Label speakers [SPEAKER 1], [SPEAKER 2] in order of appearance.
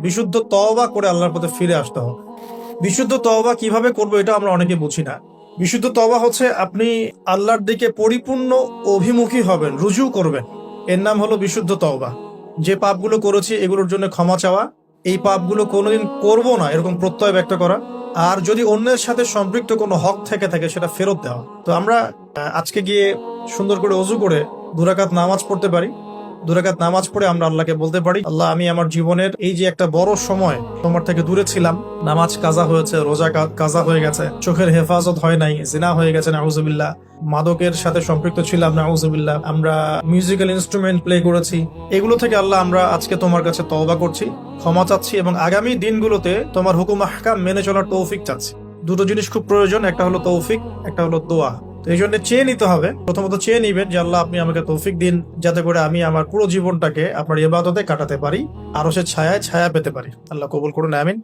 [SPEAKER 1] বিশুদ্ধ তওবা করে আল্লাহর পথে ফিরে আসতে হবে। বিশুদ্ধ তওবা কিভাবে করবো এটা আমরা অনেকে বুঝি না। বিশুদ্ধ তওবা হচ্ছে আপনি আল্লাহর দিকে পরিপূর্ণ অভিমুখী হবেন, রুজু করবেন। এর নাম হলো বিশুদ্ধ তওবা। যে পাপগুলো করেছি এগুলোর জন্য ক্ষমা চাওয়া, এই পাপগুলো কোনোদিন করব না এরকম প্রত্যয় ব্যক্ত করা, আর যদি অন্যের সাথে সম্পৃক্ত কোনো হক থেকে থাকে সেটা ফেরত দেওয়া। তো আমরা আজকে গিয়ে সুন্দর করে অজু করে 2 রাকাত নামাজ পড়তে পারি। 2 রাকাত নামাজ পড়ে আমরা আল্লাহকে বলতে পারি, আল্লাহ আমি আমার জীবনের এই যে একটা বড় সময় তোমার থেকে দূরে ছিলাম, নামাজ কাজা হয়েছে, রোজা কাজা হয়ে গেছে, চোখের হেফাজত হয় নাই, জিনা হয়ে গেছে নাউজুবিল্লাহ, মাদকের সাথে সম্পৃক্ত ছিলাম নাউজুবিল্লাহ, আমরা মিউজিক্যাল ইনস্ট্রুমেন্ট প্লে করেছি, এগুলো থেকে আল্লাহ আমরা আজকে তোমার কাছে তওবা করছি, ক্ষমা চাচ্ছি এবং আগামী দিনগুলোতে তোমার হুকুম আহকাম মেনে চলার তৌফিক চাচ্ছি। দুটো জিনিস খুব প্রয়োজন, একটা হলো তৌফিক, একটা হলো দোয়া। তো এই জন্য চেয়ে নিতে হবে, প্রথমত চেয়ে নিবেন যে আল্লাহ আপনি আমাকে তৌফিক দিন যাতে করে আমি আমার পুরো জীবনটাকে আপনার ইবাদতে কাটাতে পারি, আরো সে ছায়া পেতে পারি। আল্লাহ কবুল করুন, আমিন।